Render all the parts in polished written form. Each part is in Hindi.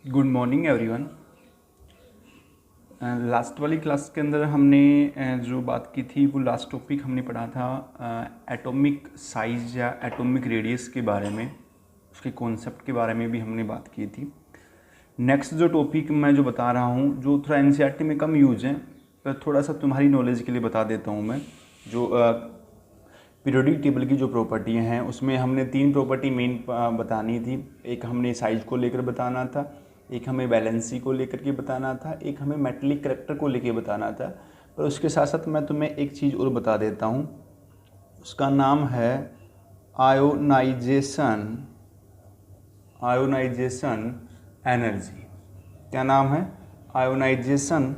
Good morning everyone. लास्ट वाली क्लास के अंदर हमने जो बात की थी वो लास्ट टॉपिक हमने पढ़ा था एटॉमिक साइज़ या एटॉमिक रेडियस के बारे में, उसके कॉन्सेप्ट के बारे में भी हमने बात की थी। नेक्स्ट जो टॉपिक मैं जो बता रहा हूँ जो थोड़ा एनसीईआरटी में कम यूज है, पर थोड़ा सा तुम्हारी नॉलेज के लिए बता देता हूँ मैं। जो पीरियोडिक टेबल की जो प्रॉपर्टियाँ हैं उसमें हमने 3 प्रॉपर्टी मेन बतानी थी। एक हमने साइज को लेकर बताना था, एक हमें बैलेंसी को लेकर के बताना था, एक हमें मेटेलिक करैक्टर को लेकर बताना था। पर उसके साथ साथ मैं तुम्हें एक चीज़ और बता देता हूँ, उसका नाम है आयोनाइजेशन एनर्जी। क्या नाम है? आयोनाइजेशन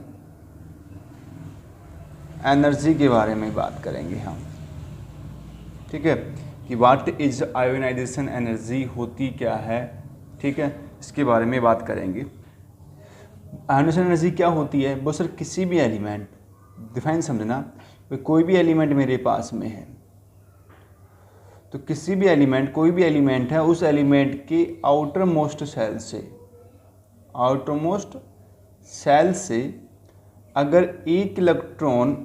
एनर्जी के बारे में बात करेंगे हम। ठीक है, कि व्हाट इज आयोनाइजेशन एनर्जी, होती क्या है। ठीक है, इसके बारे में बात करेंगे। आयोनाइजेशन एनर्जी क्या होती है? वो सर किसी भी एलिमेंट, डिफाइन समझना, कोई भी एलिमेंट मेरे पास में है तो किसी भी एलिमेंट, कोई भी एलिमेंट है, उस एलिमेंट के आउटर मोस्ट सेल से अगर एक इलेक्ट्रॉन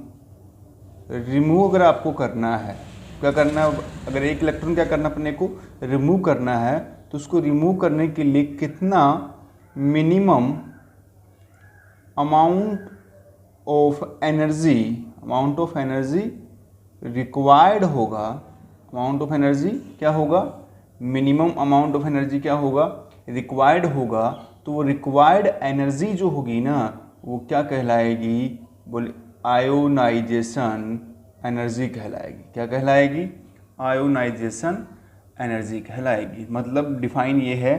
रिमूव अगर आपको करना है, क्या करना है? अगर एक इलेक्ट्रॉन क्या करना अपने को रिमूव करना है, तो उसको रिमूव करने के लिए कितना minimum amount of energy required होगा। अमाउंट ऑफ एनर्जी क्या होगा? मिनिमम अमाउंट ऑफ एनर्जी क्या होगा? रिक्वायर्ड होगा। तो वो रिक्वायर्ड एनर्जी जो होगी ना, वो क्या कहलाएगी? बोले आयोनाइजेशन एनर्जी कहलाएगी। क्या कहलाएगी? आयोनाइजेशन एनर्जी कहलाएगी। मतलब डिफाइन ये है,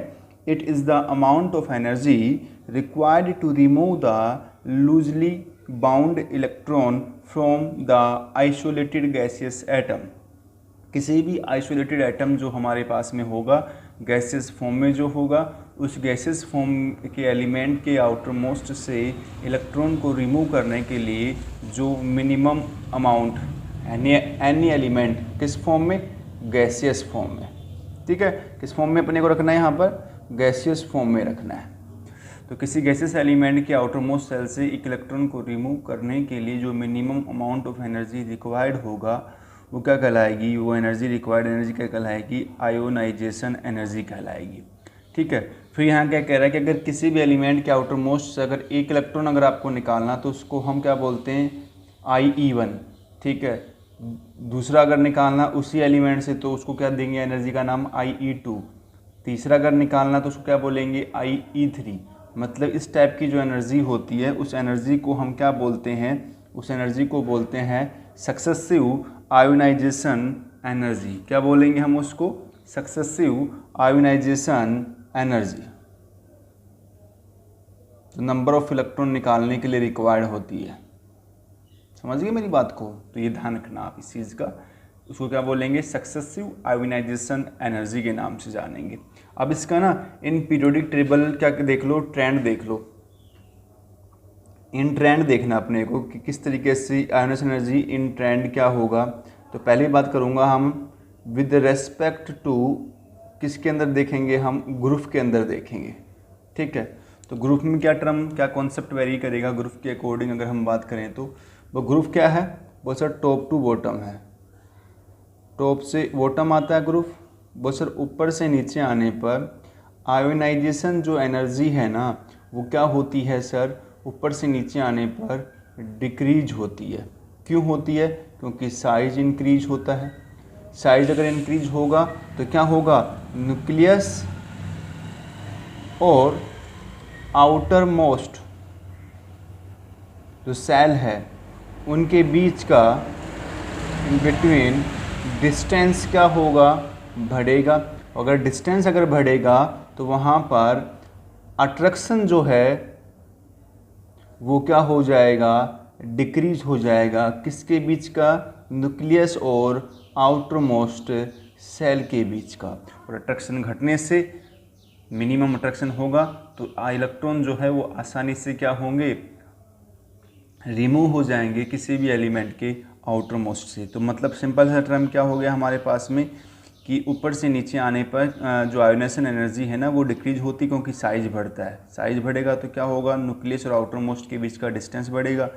it is the amount of energy required to remove the loosely bound electron from the isolated gaseous atom. किसी भी आइसोलेटेड एटम जो हमारे पास में होगा, गैसियस फॉर्म में जो होगा, उस गैसियस फॉर्म के एलिमेंट के आउटर मोस्ट से इलेक्ट्रॉन को रिमूव करने के लिए जो मिनिमम अमाउंट, एनी एलिमेंट किस फॉर्म में? गैसियस फॉर्म में। ठीक है, किस फॉर्म में अपने को रखना है? यहाँ पर गैसियस फॉर्म में रखना है। तो किसी गैसियस एलिमेंट के आउटर मोस्ट सेल से एक इलेक्ट्रॉन को रिमूव करने के लिए जो minimum amount of energy required होगा, वो क्या कहलाएगी? वो एनर्जी, रिक्वायर्ड एनर्जी क्या कहलाएगी? आयोनाइजेशन एनर्जी कहलाएगी। ठीक है, फिर यहाँ क्या कह रहा है कि अगर किसी भी एलिमेंट के आउटर मोस्ट से अगर एक इलेक्ट्रॉन अगर आपको निकालना, तो उसको हम क्या बोलते हैं? IE1। ठीक है, दूसरा अगर निकालना उसी एलिमेंट से, तो उसको क्या देंगे? एनर्जी का नाम IE2। तीसरा अगर निकालना तो उसको क्या बोलेंगे? IE3। मतलब इस टाइप की जो एनर्जी होती है, उस एनर्जी को हम क्या बोलते हैं? उस एनर्जी को बोलते हैं सक्सेसिव आयोनाइजेशन एनर्जी। क्या बोलेंगे हम उसको? Successive ionization energy. तो नंबर ऑफ इलेक्ट्रॉन निकालने के लिए रिक्वायर्ड होती है। समझ गए मेरी बात को? तो ये ध्यान रखना आप इस चीज़ का। उसको क्या बोलेंगे? सक्सेसिव आयोनाइजेशन एनर्जी के नाम से जानेंगे। अब इसका ना इन पीरियोडिक टेबल क्या देख लो, ट्रेंड देख लो। इन ट्रेंड देखना अपने को कि किस तरीके से आयोनाइजेशन एनर्जी इन ट्रेंड क्या होगा। तो पहले बात करूँगा हम विद रेस्पेक्ट टू, किसके अंदर देखेंगे हम? ग्रुप के अंदर देखेंगे। ठीक है, तो ग्रुप में क्या टर्म, क्या कॉन्सेप्ट वेरी करेगा ग्रुप के अकॉर्डिंग अगर हम बात करें तो? वो ग्रुप क्या है? वो सर टॉप टू बॉटम है। टॉप से बॉटम आता है ग्रुप। वो सर ऊपर से नीचे आने पर आयोनाइजेशन जो एनर्जी है ना, वो क्या होती है सर? ऊपर से नीचे आने पर डिक्रीज होती है। क्यों होती है? क्योंकि साइज इंक्रीज होता है। साइज अगर इंक्रीज होगा तो क्या होगा? न्यूक्लियस और आउटर मोस्ट जो सेल है उनके बीच का इन बिटवीन डिस्टेंस क्या होगा? बढ़ेगा। अगर डिस्टेंस अगर बढ़ेगा तो वहाँ पर अट्रैक्शन जो है वो क्या हो जाएगा? डिक्रीज हो जाएगा। किसके बीच का? न्यूक्लियस और आउटर मोस्ट सेल के बीच का। और अट्रैक्शन घटने से मिनिमम अट्रैक्शन होगा तो इलेक्ट्रॉन जो है वो आसानी से क्या होंगे? रिमूव हो जाएंगे किसी भी एलिमेंट के आउटर मोस्ट से। तो मतलब सिंपल सा टर्म क्या हो गया हमारे पास में कि ऊपर से नीचे आने पर जो आयोनाइजेशन एनर्जी है ना वो डिक्रीज होती, क्योंकि साइज बढ़ता है। साइज बढ़ेगा तो क्या होगा, न्यूक्लियस और आउटर मोस्ट के बीच का डिस्टेंस बढ़ेगा।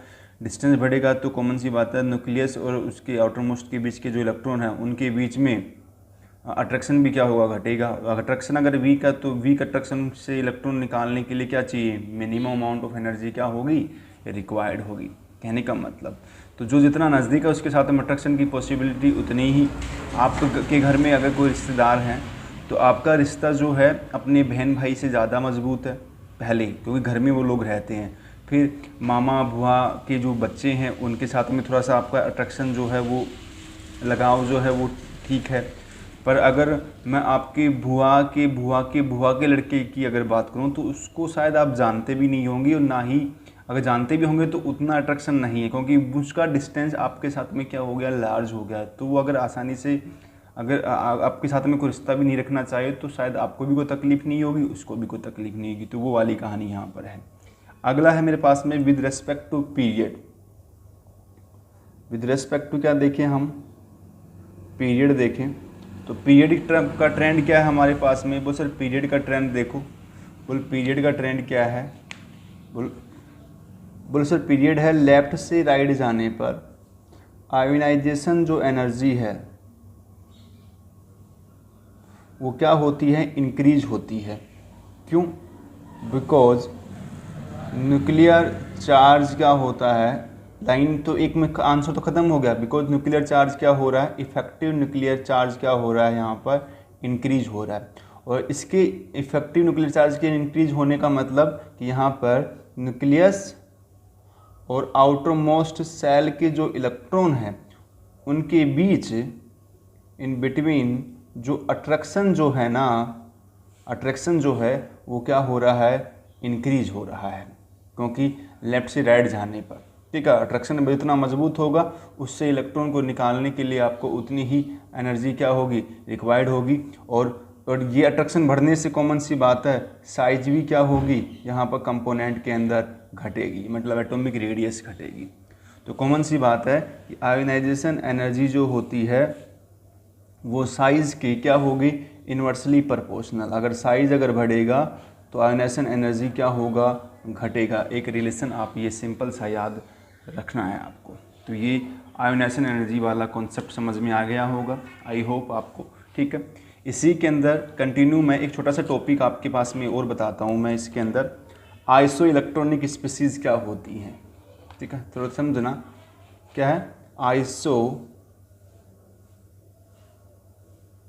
डिस्टेंस बढ़ेगा तो कॉमन सी बात है, न्यूक्लियस और उसके आउटर मोस्ट के बीच के जो इलेक्ट्रॉन हैं उनके बीच में अट्रैक्शन भी क्या होगा, घटेगा। अट्रैक्शन अगर वीक है तो वीक अट्रैक्शन से इलेक्ट्रॉन निकालने के लिए क्या चाहिए, मिनिमम अमाउंट ऑफ एनर्जी क्या होगी, रिक्वायर्ड होगी। कहने का मतलब तो जो जितना नज़दीक है उसके साथ में अट्रैक्शन की पॉसिबिलिटी उतनी ही। आपके घर में अगर कोई रिश्तेदार हैं तो आपका रिश्ता जो है अपने बहन भाई से ज़्यादा मजबूत है पहले, क्योंकि घर में वो लोग रहते हैं। फिर मामा बुआ के जो बच्चे हैं उनके साथ में थोड़ा सा आपका अट्रैक्शन जो है वो लगाव जो है वो ठीक है। पर अगर मैं आपकी बुआ के लड़के की अगर बात करूं तो उसको शायद आप जानते भी नहीं होंगे, और ना ही अगर जानते भी होंगे तो उतना अट्रैक्शन नहीं है, क्योंकि उसका डिस्टेंस आपके साथ में क्या हो गया, लार्ज हो गया। तो वो अगर आसानी से अगर आपके साथ में कोई रिश्ता भी नहीं रखना चाहे तो शायद आपको भी कोई तकलीफ़ नहीं होगी, उसको भी कोई तकलीफ़ नहीं होगी। तो वो वाली कहानी यहाँ पर है। अगला है मेरे पास में with respect to period. With respect to क्या देखें हम, पीरियड देखें। तो पीरियड का ट्रेंड क्या है हमारे पास में, बोल सर पीरियड का ट्रेंड देखो। बोल पीरियड का ट्रेंड क्या है, बोल सर पीरियड है लेफ्ट से राइट जाने पर आयोनाइजेशन जो एनर्जी है वो क्या होती है, इंक्रीज होती है। क्यों, बिकॉज न्यूक्लियर चार्ज क्या होता है, लाइन तो एक में आंसर तो ख़त्म हो गया। बिकॉज न्यूक्लियर चार्ज क्या हो रहा है, इफेक्टिव न्यूक्लियर चार्ज क्या हो रहा है, यहाँ पर इंक्रीज हो रहा है। और इसके इफेक्टिव न्यूक्लियर चार्ज के इंक्रीज होने का मतलब कि यहाँ पर न्यूक्लियस और आउटर मोस्ट सेल के जो इलेक्ट्रॉन हैं उनके बीच इन बिटवीन जो अट्रैक्शन जो है ना, अट्रैक्शन जो है वो क्या हो रहा है, इंक्रीज हो रहा है। क्योंकि लेफ्ट से राइट जाने पर, ठीक है, अट्रैक्शन जितना मजबूत होगा उससे इलेक्ट्रॉन को निकालने के लिए आपको उतनी ही एनर्जी क्या होगी, रिक्वायर्ड होगी। और ये अट्रैक्शन बढ़ने से कॉमन सी बात है साइज भी क्या होगी, यहाँ पर कंपोनेंट के अंदर घटेगी, मतलब एटॉमिक रेडियस घटेगी। तो कॉमन सी बात है कि आयोनाइजेशन एनर्जी जो होती है वो साइज़ की क्या होगी, इन्वर्सली प्रोपोर्शनल। अगर साइज़ अगर बढ़ेगा तो आयोनाइजेशन एनर्जी क्या होगा, घटेगा। एक रिलेशन आप ये सिंपल सा याद रखना है आपको। तो ये आयोनाइजेशन एनर्जी वाला कॉन्सेप्ट समझ में आ गया होगा, आई होप आपको, ठीक है। इसी के अंदर कंटिन्यू मैं एक छोटा सा टॉपिक आपके पास में और बताता हूँ मैं इसके अंदर, आइसो इलेक्ट्रॉनिक स्पीसीज़ क्या होती हैं, ठीक है, थोड़ा समझना क्या है आइसो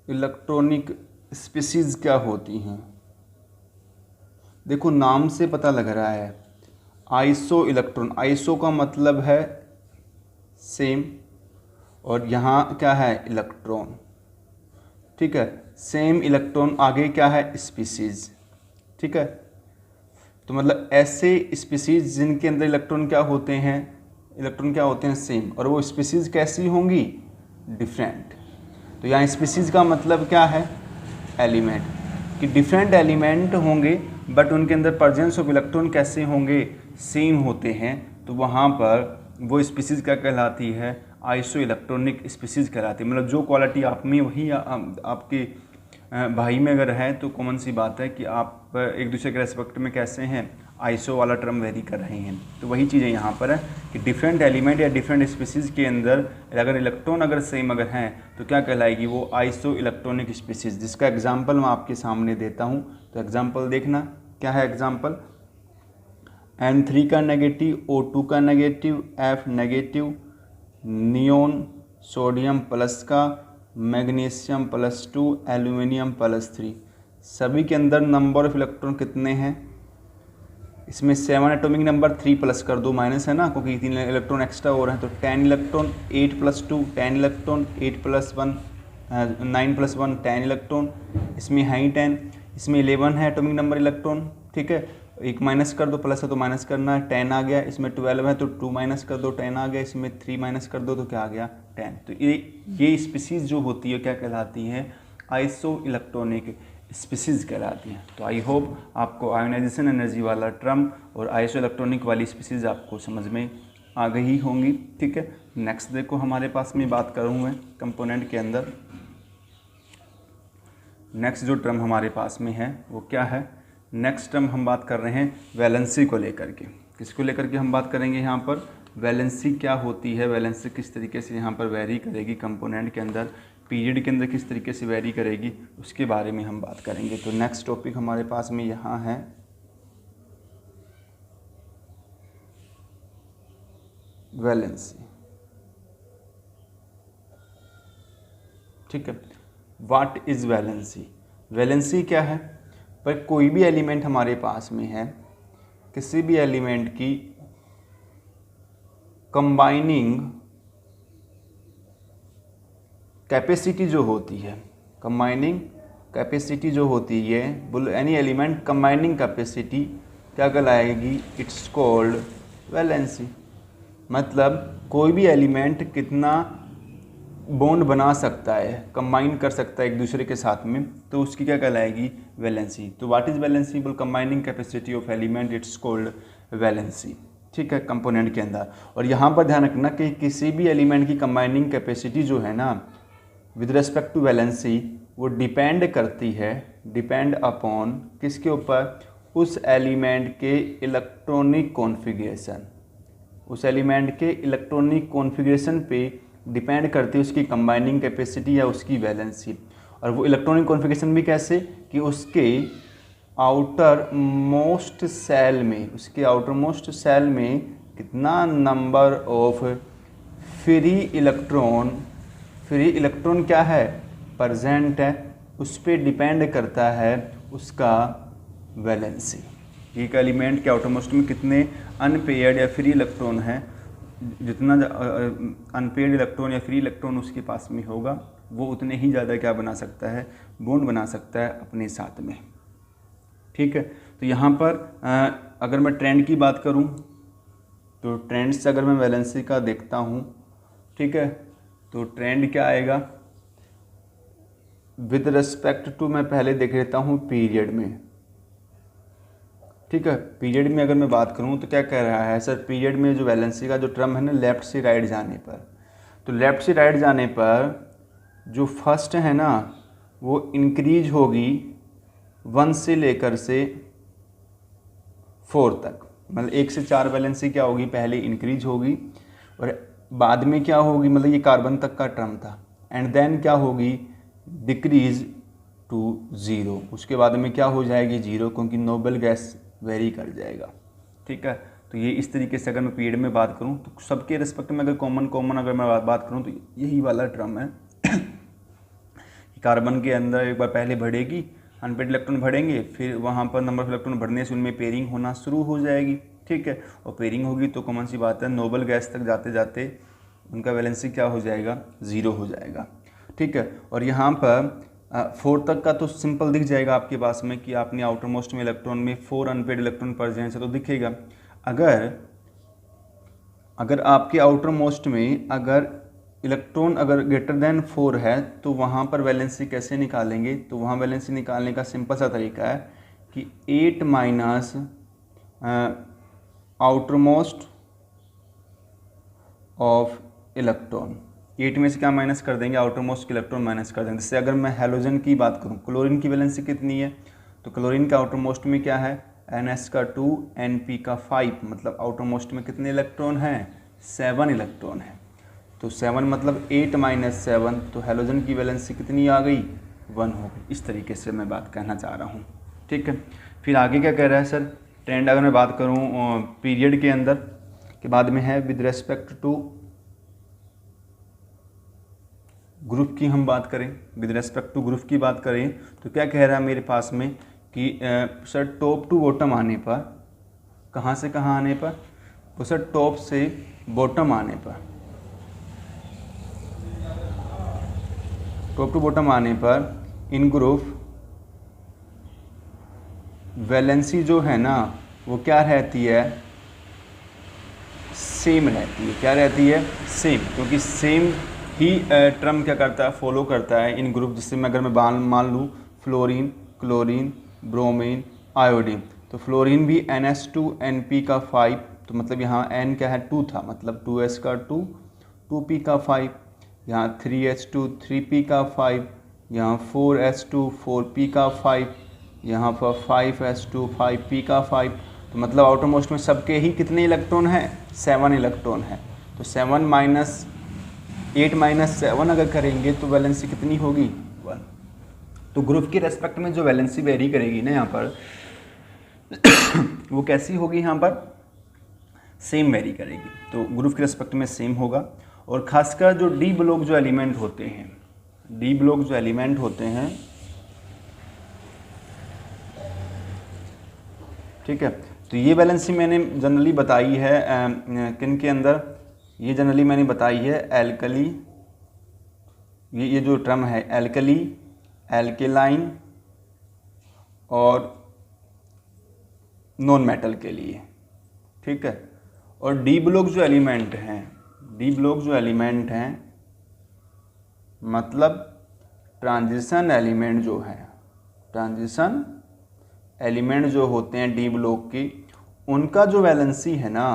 इलेक्ट्रॉनिक स्पीसीज़ क्या होती हैं। देखो नाम से पता लग रहा है आइसो इलेक्ट्रॉन, आइसो का मतलब है सेम, और यहाँ क्या है इलेक्ट्रॉन, ठीक है, सेम इलेक्ट्रॉन आगे क्या है स्पीसीज़, ठीक है। तो मतलब ऐसे स्पीसीज़ जिनके अंदर इलेक्ट्रॉन क्या होते हैं, इलेक्ट्रॉन क्या होते हैं सेम, और वो स्पीसीज़ कैसी होंगी, डिफरेंट। तो यहाँ स्पीसीज़ का मतलब क्या है, एलिमेंट, कि डिफरेंट एलिमेंट होंगे बट उनके अंदर प्रेजेंस ऑफ इलेक्ट्रॉन कैसे होंगे, सेम होते हैं। तो वहाँ पर वो स्पीसीज़ क्या कहलाती है, आइसो इलेक्ट्रॉनिक स्पीसीज़ कहलाती है। मतलब जो क्वालिटी आप में वही आपके भाई में अगर है तो कॉमन सी बात है कि आप एक दूसरे के रेस्पेक्ट में कैसे हैं, आइसो वाला टर्म वेरी कर रहे हैं। तो वही चीज़ें यहाँ पर है कि डिफरेंट एलिमेंट या डिफरेंट स्पीसीज़ के अंदर अगर इलेक्ट्रॉन अगर सेम अगर हैं तो क्या कहलाएगी, वो आइसो इलेक्ट्रॉनिक स्पीसीज़। जिसका एग्जाम्पल मैं आपके सामने देता हूँ, तो एग्जाम्पल देखना क्या है एग्जाम्पल, N3 का नेगेटिव, O2 का negative, F negative, neon sodium plus का, मैग्नीशियम +2, एल्यूमिनियम +3। सभी के अंदर नंबर ऑफ इलेक्ट्रॉन कितने हैं, इसमें 7 एटॉमिक नंबर, 3 प्लस कर दो, माइनस है ना क्योंकि 3 इलेक्ट्रॉन एक्स्ट्रा हो रहे हैं। तो 10 इलेक्ट्रॉन, 8 + 2 10 इलेक्ट्रॉन, 8 + 1 9 + 1 10 इलेक्ट्रॉन, इसमें है ही 10। इसमें 11 है एटॉमिक नंबर इलेक्ट्रॉन, ठीक है, एक माइनस कर दो, प्लस है तो माइनस करना है, 10 आ गया। इसमें 12 है तो 2 माइनस कर दो, 10 आ गया। इसमें 3 माइनस कर दो तो क्या आ गया, 10। तो ये स्पीसीज़ जो होती है क्या कहलाती है, आइसो इलेक्ट्रॉनिक स्पीसीज़ कहलाती हैं। तो आई होप आपको आयोनाइजेशन एनर्जी वाला टर्म और आइसो इलेक्ट्रॉनिक वाली स्पीसीज़ आपको समझ में आ गई होंगी, ठीक है। नेक्स्ट देखो हमारे पास में बात करूँ मैं कंपोनेंट के अंदर, नेक्स्ट जो टर्म हमारे पास में है वो क्या है, नेक्स्ट टर्म हम बात कर रहे हैं वैलेंसी को लेकर के। किसको लेकर के हम बात करेंगे यहाँ पर, वैलेंसी क्या होती है, वैलेंसी किस तरीके से यहाँ पर वेरी करेगी कंपोनेंट के अंदर, पीरियड के अंदर किस तरीके से वेरी करेगी, उसके बारे में हम बात करेंगे। तो नेक्स्ट टॉपिक हमारे पास में यहाँ है वैलेंसी। ठीक है, व्हाट इज वैलेंसी, वैलेंसी क्या है, पर कोई भी एलिमेंट हमारे पास में है, किसी भी एलिमेंट की कंबाइनिंग कैपेसिटी जो होती है, कंबाइनिंग कैपेसिटी जो होती है, बोलो एनी एलिमेंट कंबाइनिंग कैपेसिटी क्या कहलाएगी, इट्स कॉल्ड वैलेंसी। मतलब कोई भी एलिमेंट कितना बॉन्ड बना सकता है, कंबाइन कर सकता है एक दूसरे के साथ में, तो उसकी क्या कहलाएगी, वैलेंसी। तो व्हाट इज वैलेंसी, बोल combining capacity of element, it's called valency. ठीक है, कंपोनेंट के अंदर। और यहाँ पर ध्यान रखना कि किसी भी एलिमेंट की कंबाइनिंग कैपेसिटी जो है ना विद रिस्पेक्ट टू वैलेंसी, वो डिपेंड करती है, डिपेंड अपॉन किसके ऊपर, उस एलिमेंट के इलेक्ट्रॉनिक कॉन्फ़िगरेशन, उस एलिमेंट के इलेक्ट्रॉनिक कॉन्फ़िगरेशन पे डिपेंड करती है उसकी कंबाइनिंग कैपेसिटी या उसकी वैलेंसी। और वो इलेक्ट्रॉनिक कॉन्फ़िगरेशन भी कैसे, कि उसके आउटर मोस्ट सेल में, उसके आउटर मोस्ट सेल में कितना नंबर ऑफ फ्री इलेक्ट्रॉन क्या है, प्रेजेंट है, उस पर डिपेंड करता है उसका वैलेंसी। एक एलिमेंट के आउटर मोस्ट में कितने अनपेयर्ड या फ्री इलेक्ट्रॉन हैं, जितना अनपेयर्ड इलेक्ट्रॉन या फ्री इलेक्ट्रॉन उसके पास में होगा, वो उतने ही ज़्यादा क्या बना सकता है, बॉन्ड बना सकता है अपने साथ में। ठीक है, तो यहाँ पर अगर मैं ट्रेंड की बात करूँ, तो ट्रेंड से अगर मैं वैलेंसी का देखता हूँ, ठीक है, तो ट्रेंड क्या आएगा, विद रिस्पेक्ट टू, मैं पहले देख लेता हूँ पीरियड में। ठीक है, पीरियड में अगर मैं बात करूँ तो क्या कह रहा है सर, पीरियड में जो वैलेंसी का जो टर्म है ना, लेफ़्ट से राइट जाने पर, तो लेफ़्ट से राइट जाने पर जो फर्स्ट है ना वो इंक्रीज होगी 1 से लेकर से 4 तक, मतलब 1 से 4 वैलेंसी क्या होगी, पहले इंक्रीज होगी और बाद में क्या होगी, मतलब ये कार्बन तक का टर्म था, एंड देन क्या होगी, डिक्रीज टू 0, उसके बाद में क्या हो जाएगी 0, क्योंकि नोबल गैस वेरी कर जाएगा। ठीक है, तो ये इस तरीके से अगर मैं पीरियड में बात करूँ तो सबके रिस्पेक्ट में अगर कॉमन अगर मैं बात करूँ तो यही वाला टर्म है। कार्बन के अंदर एक बार पहले बढ़ेगी, अनपेड इलेक्ट्रॉन बढ़ेंगे, फिर वहाँ पर नंबर ऑफ इलेक्ट्रॉन बढ़ने से उनमें पेयरिंग होना शुरू हो जाएगी। ठीक है, और पेयरिंग होगी तो कॉमन सी बात है, नोबल गैस तक जाते जाते उनका वैलेंसी क्या हो जाएगा, 0 हो जाएगा। ठीक है, और यहाँ पर 4 तक का तो सिंपल दिख जाएगा आपके पास में कि आपने आउटर मोस्ट में इलेक्ट्रॉन में 4 अनपेड इलेक्ट्रॉन प्रेजेंट है तो दिखेगा। अगर आपके आउटर मोस्ट में अगर इलेक्ट्रॉन अगर ग्रेटर देन 4 है तो वहाँ पर वैलेंसी कैसे निकालेंगे, तो वहाँ वैलेंसी निकालने का सिंपल सा तरीका है कि 8 minus outer most of electron, 8 में से क्या माइनस कर देंगे, आउटर मोस्ट इलेक्ट्रॉन माइनस कर देंगे। जैसे अगर मैं हेलोजन की बात करूँ, क्लोरीन की वैलेंसी कितनी है, तो क्लोरीन का आउटर मोस्ट में क्या है, NS का 2 NP का 5, मतलब आउटर मोस्ट में कितने इलेक्ट्रॉन हैं, 7 इलेक्ट्रॉन है। तो 7 मतलब 8 माइनस 7, तो हेलोजन की वैलेंसी कितनी आ गई, 1 हो गई। इस तरीके से मैं बात कहना चाह रहा हूँ। ठीक है, फिर आगे क्या कह रहा है सर, ट्रेंड अगर मैं बात करूँ पीरियड के अंदर के बाद में है विद रेस्पेक्ट टू ग्रुप की हम बात करें, विद रेस्पेक्ट टू ग्रुप की बात करें तो क्या कह रहा है मेरे पास में कि सर टॉप टू बॉटम आने पर, कहाँ से कहाँ आने पर, तो सर टॉप से बॉटम आने पर, टॉप टू बॉटम आने पर इन ग्रुप वैलेंसी जो है ना वो क्या रहती है, सेम रहती है। क्या रहती है, सेम, क्योंकि सेम ही टर्म क्या करता है, फॉलो करता है इन ग्रुप। जिससे मैं अगर मैं मान लूँ फ्लोरीन, क्लोरीन, ब्रोमीन, आयोडीन, तो फ्लोरीन भी NS2 NP का 5, तो मतलब यहाँ N क्या है 2 था, मतलब 2S का 2, 2P का 5, यहाँ 3H2 3P का 5, यहाँ 4s2 4p का 5, यहाँ पर 5s2 5p का 5, तो मतलब आउटरमोस्ट में सबके ही कितने इलेक्ट्रॉन हैं, 7 इलेक्ट्रॉन है। तो 7 माइनस 8 माइनस 7 अगर करेंगे तो वैलेंसी कितनी होगी, 1। तो ग्रुप के रेस्पेक्ट में जो वैलेंसी वेरी करेगी ना यहाँ पर वो कैसी होगी, यहाँ पर सेम वेरी करेगी। तो ग्रुप के रेस्पेक्ट में सेम होगा। और खासकर जो डी ब्लॉक जो एलिमेंट होते हैं, डी ब्लॉक जो एलिमेंट होते हैं, ठीक है, तो ये वैलेंसी मैंने जनरली बताई है किन के अंदर, ये जनरली मैंने बताई है एल्कली, ये जो टर्म है एल्कली, एल्केलाइन और नॉन मेटल के लिए, ठीक है। और डी ब्लॉक जो एलिमेंट हैं, डी ब्लॉक जो एलिमेंट हैं मतलब ट्रांजिशन एलिमेंट जो है, ट्रांजिशन एलिमेंट जो होते हैं डी ब्लॉक की, उनका जो वैलेंसी है ना,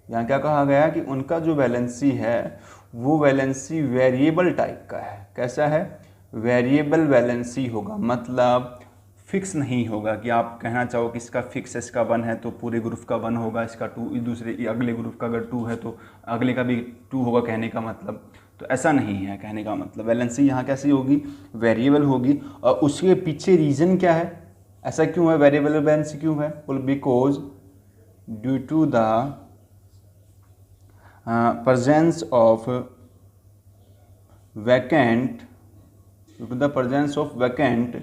यहाँ क्या कहा गया कि उनका जो वैलेंसी है वो वैलेंसी वेरिएबल टाइप का है। कैसा है, वेरिएबल वैलेंसी होगा, मतलब फिक्स नहीं होगा कि आप कहना चाहो कि इसका फिक्स है, इसका 1 है तो पूरे ग्रुप का 1 होगा, इसका 2, दूसरे अगले ग्रुप का अगर 2 है तो अगले का भी 2 होगा, कहने का मतलब तो ऐसा नहीं है। कहने का मतलब वैलेंसी यहाँ कैसी होगी, वेरिएबल होगी। और उसके पीछे रीज़न क्या है, ऐसा क्यों है, वेरिएबल वैलेंसी क्यों है, because due to the presence of vacant, due to the presence of vacant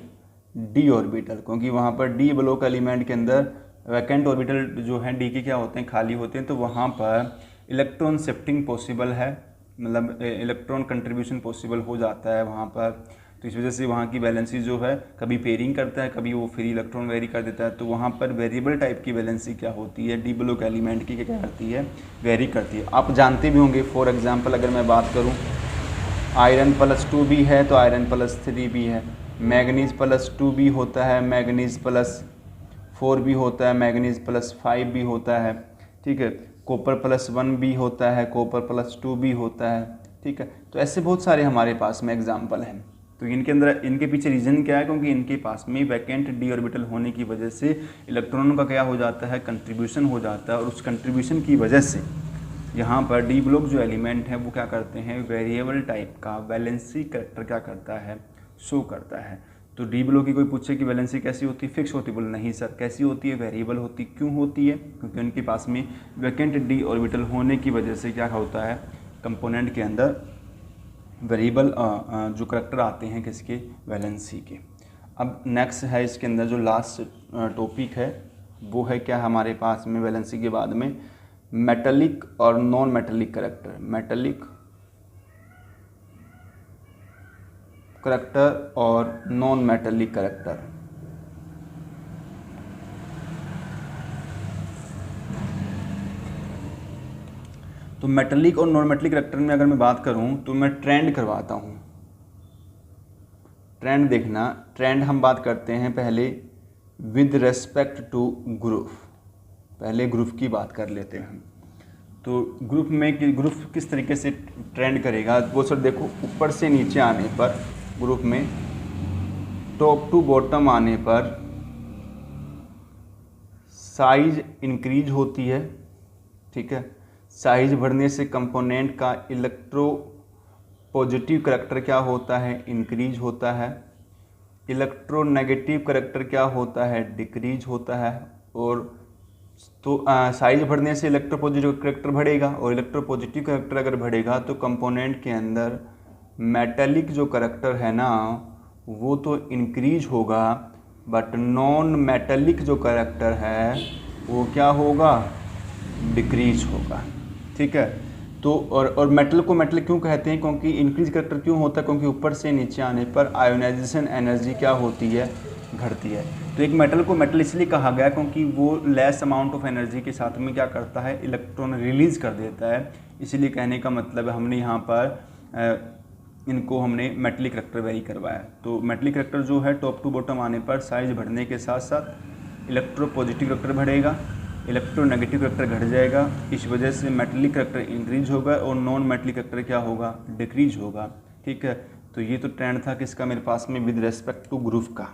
d orbital, क्योंकि वहाँ पर डी ब्लॉक एलिमेंट के अंदर वैकेंट ऑर्बिटल जो है डी के क्या होते हैं, खाली होते हैं, तो वहाँ पर इलेक्ट्रॉन शिफ्टिंग पॉसिबल है, मतलब इलेक्ट्रॉन कंट्रीब्यूशन पॉसिबल हो जाता है वहाँ पर। तो इस वजह से वहाँ की वैलेंसी जो है कभी पेयरिंग करता है, कभी वो फ्री इलेक्ट्रॉन वेरी कर देता है। तो वहाँ पर वेरिएबल टाइप की वैलेंसी क्या होती है, डी ब्लॉक एलिमेंट की क्या करती है, वेरी करती है। आप जानते भी होंगे, फॉर एग्जांपल अगर मैं बात करूँ, आयरन +2 भी है तो आयरन +3 भी है, मैग्नीज +2 भी होता है, मैग्नीज +4 भी होता है, मैग्नीज +5 भी होता है, ठीक है, कॉपर +1 भी होता है, कॉपर +2 भी होता है, ठीक है। तो ऐसे बहुत सारे हमारे पास में एग्जाम्पल हैं। तो इनके अंदर, इनके पीछे रीज़न क्या है, क्योंकि इनके पास में वैकेंट डी ऑर्बिटल होने की वजह से इलेक्ट्रॉनों का क्या हो जाता है, कंट्रीब्यूशन हो जाता है। और उस कंट्रीब्यूशन की वजह से यहाँ पर डी ब्लॉक जो एलिमेंट है वो क्या करते हैं, वेरिएबल टाइप का वैलेंसी कैरेक्टर क्या करता है, शो करता है। तो डी ब्लॉक की कोई पूछे कि वैलेंसी कैसी होती है, फिक्स होती है, बोले नहीं सर, कैसी होती है, वेरिएबल होती। क्यों होती है, क्योंकि उनके पास में वैकेंट डी ऑर्बिटल होने की वजह से क्या होता है, कंपोनेंट के अंदर वेरिएबल जो करैक्टर आते हैं किसके, वैलेंसी के। अब नेक्स्ट है इसके अंदर जो लास्ट टॉपिक है वो है क्या हमारे पास में वैलेंसी के बाद में, मेटेलिक और non metallic character. Metallic character और नॉन मेटेलिक करैक्टर। तो मेटेलिक और नॉन मेटेलिक करैक्टर में अगर मैं बात करूं तो मैं ट्रेंड करवाता हूं। ट्रेंड देखना, ट्रेंड हम बात करते हैं पहले विद रेस्पेक्ट टू ग्रुप। पहले ग्रुप की बात कर लेते हैं। तो ग्रुप में ग्रुप किस तरीके से ट्रेंड करेगा, वो सर देखो, ऊपर से नीचे आने पर ग्रुप में टॉप टू बॉटम आने पर साइज इंक्रीज होती है, ठीक है। साइज बढ़ने से कंपोनेंट का इलेक्ट्रो पॉजिटिव करैक्टर क्या होता है, इंक्रीज होता है। इलेक्ट्रोनेगेटिव करैक्टर क्या होता है, डिक्रीज होता है। और तो साइज बढ़ने से इलेक्ट्रोपॉजिटिव करैक्टर बढ़ेगा, और इलेक्ट्रोपॉजिटिव करैक्टर अगर बढ़ेगा तो कंपोनेंट के अंदर मेटेलिक जो करैक्टर है ना वो तो इंक्रीज होगा, बट नॉन मेटेलिक जो करैक्टर है वो क्या होगा, डिक्रीज होगा, ठीक है। तो और मेटल को मेटल क्यों कहते हैं, क्योंकि इंक्रीज करैक्टर क्यों होता है, क्योंकि ऊपर से नीचे आने पर आयोनाइजेशन एनर्जी क्या होती है, घटती है। तो एक मेटल को मेटल इसलिए कहा गया क्योंकि वो लेस अमाउंट ऑफ एनर्जी के साथ में क्या करता है, इलेक्ट्रॉन रिलीज कर देता है। इसीलिए कहने का मतलब है हमने यहाँ पर इनको हमने मेटलिक करैक्टर वेरी करवाया। तो मेटलिक करैक्टर जो है टॉप टू बॉटम आने पर साइज बढ़ने के साथ साथ इलेक्ट्रो पॉजिटिव करैक्टर बढ़ेगा, इलेक्ट्रोनेगेटिव करैक्टर घट जाएगा। इस वजह से मेटलिक करैक्टर इंक्रीज होगा और नॉन मेटलिक करैक्टर क्या होगा, डिक्रीज होगा, ठीक है। तो ये तो ट्रेंड था किसका मेरे पास में, विद रेस्पेक्ट टू ग्रुप का,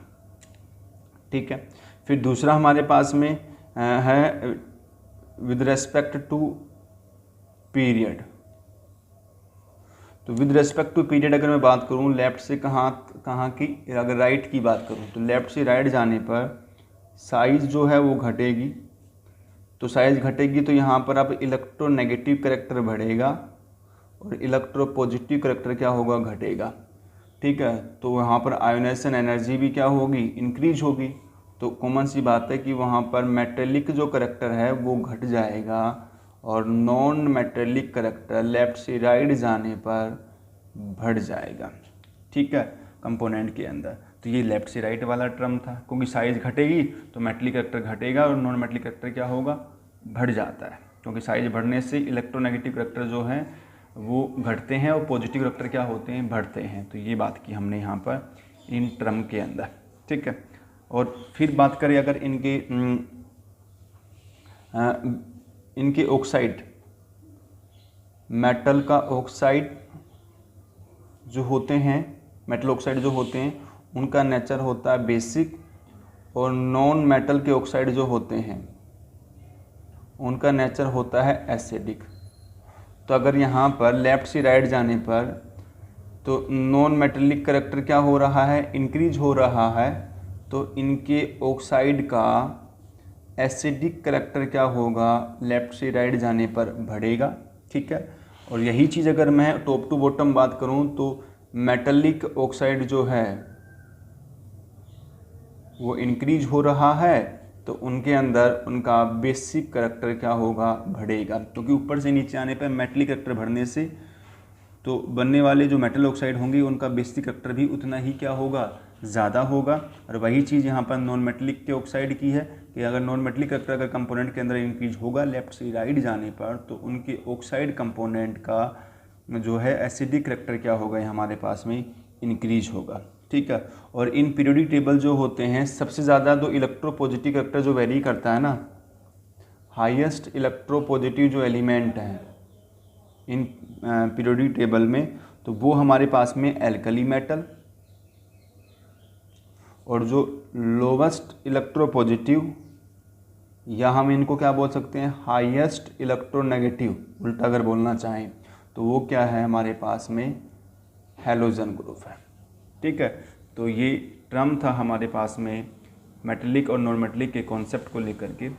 ठीक है। फिर दूसरा हमारे पास में है विद रेस्पेक्ट टू पीरियड। तो विद रेस्पेक्ट टू पीरियड अगर मैं बात करूँ लेफ्ट से कहाँ की, अगर राइट की बात करूँ तो लेफ्ट से राइट जाने पर साइज़ जो है वो घटेगी। तो साइज़ घटेगी तो यहाँ पर अब इलेक्ट्रोनेगेटिव करैक्टर बढ़ेगा और इलेक्ट्रोपॉजिटिव करैक्टर क्या होगा, घटेगा, ठीक है। तो वहाँ पर आयोनाइजेशन एनर्जी भी क्या होगी, इंक्रीज होगी। तो कॉमन सी बात है कि वहाँ पर मेटेलिक जो करैक्टर है वो घट जाएगा और नॉन मेटेलिक करैक्टर लेफ्ट से राइट जाने पर बढ़ जाएगा, ठीक है, कंपोनेंट के अंदर। तो ये लेफ्ट से राइट वाला टर्म था, क्योंकि साइज़ घटेगी तो मेटेलिक करैक्टर घटेगा और नॉन मेटेलिक करैक्टर क्या होगा, बढ़ जाता है, क्योंकि साइज बढ़ने से इलेक्ट्रोनेगेटिव करैक्टर जो हैं वो घटते हैं और पॉजिटिव करैक्टर क्या होते हैं, बढ़ते हैं। तो ये बात की हमने यहाँ पर इन टर्म के अंदर, ठीक है। और फिर बात करें अगर इनके ऑक्साइड, मेटल का ऑक्साइड जो होते हैं, मेटल ऑक्साइड जो होते हैं उनका नेचर होता है बेसिक, और नॉन मेटल के ऑक्साइड जो होते हैं उनका नेचर होता है एसिडिक। तो अगर यहाँ पर लेफ़्ट से राइट जाने पर तो नॉन मेटेलिक करैक्टर क्या हो रहा है, इंक्रीज हो रहा है, तो इनके ऑक्साइड का एसिडिक करैक्टर क्या होगा, लेफ़्ट से राइट जाने पर बढ़ेगा, ठीक है। और यही चीज़ अगर मैं टॉप टू बॉटम बात करूँ तो मेटेलिक ऑक्साइड जो है वो इंक्रीज हो रहा है, तो उनके अंदर उनका बेसिक करैक्टर क्या होगा, बढ़ेगा, क्योंकि ऊपर से नीचे आने पर मेटलिक करैक्टर बढ़ने से तो बनने वाले जो मेटल ऑक्साइड होंगे उनका बेसिक करैक्टर भी उतना ही क्या होगा, ज़्यादा होगा। और वही चीज़ यहाँ पर नॉन मेटलिक के ऑक्साइड की है कि अगर नॉन मेटलिक करैक्टर अगर कंपोनेंट के अंदर इंक्रीज होगा लेफ्ट से राइट जाने पर, तो उनके ऑक्साइड कंपोनेंट का जो है एसिडिक करैक्टर क्या होगा, हमारे पास में इंक्रीज होगा, ठीक है। और इन पीरियोडिक टेबल जो होते हैं सबसे ज़्यादा जो इलेक्ट्रोपॉजिटिव करैक्टर जो वेरी करता है ना, हाईएस्ट इलेक्ट्रोपॉजिटिव जो एलिमेंट है इन पीरियोडिक टेबल में, तो वो हमारे पास में एल्कली मेटल, और जो लोवेस्ट इलेक्ट्रोपॉजिटिव या हम इनको क्या बोल सकते हैं, हाईएस्ट इलेक्ट्रोनेगेटिव, उल्टा अगर बोलना चाहें तो वो क्या है, हमारे पास में हैलोजन ग्रुप है, ठीक है। तो ये टर्म था हमारे पास में मेटेलिक और नॉन मेटेलिक के कॉन्सेप्ट को लेकर के।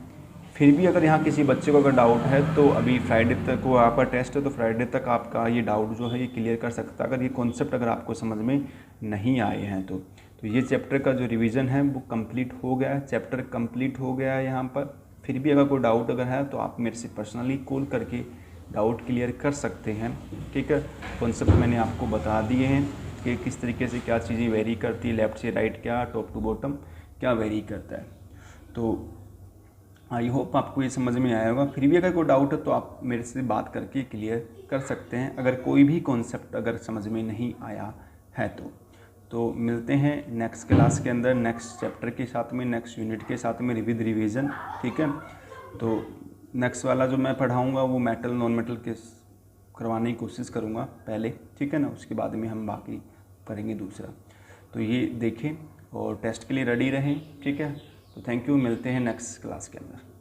फिर भी अगर यहाँ किसी बच्चे को अगर डाउट है तो अभी फ्राइडे तक वो आपका टेस्ट है, तो फ्राइडे तक आपका ये डाउट जो है ये क्लियर कर सकता है, अगर ये कॉन्सेप्ट अगर आपको समझ में नहीं आए हैं तो ये चैप्टर का जो रिवीजन है वो कंप्लीट हो गया है, चैप्टर कंप्लीट हो गया है यहाँ पर। फिर भी अगर कोई डाउट अगर है तो आप मेरे से पर्सनली कॉल करके डाउट क्लियर कर सकते हैं, ठीक है। कॉन्सेप्ट मैंने आपको बता दिए हैं कि किस तरीके से क्या चीज़ें वेरी करती है, लेफ़्ट से राइट क्या, टॉप टू बॉटम क्या वेरी करता है। तो आई होप आपको ये समझ में आया होगा। फिर भी अगर कोई डाउट है तो आप मेरे से बात करके क्लियर कर सकते हैं, अगर कोई भी कॉन्सेप्ट अगर समझ में नहीं आया है तो मिलते हैं नेक्स्ट क्लास के अंदर, नेक्स्ट चैप्टर के साथ में, नेक्स्ट यूनिट के साथ में विद रिवीजन, ठीक है। तो नेक्स्ट वाला जो मैं पढ़ाऊँगा वो मेटल नॉन मेटल के करवाने की कोशिश करूँगा पहले, ठीक है ना, उसके बाद में हम बाकी करेंगे दूसरा। तो ये देखें और टेस्ट के लिए रेडी रहें, ठीक है। तो थैंक यू, मिलते हैं नेक्स्ट क्लास के अंदर।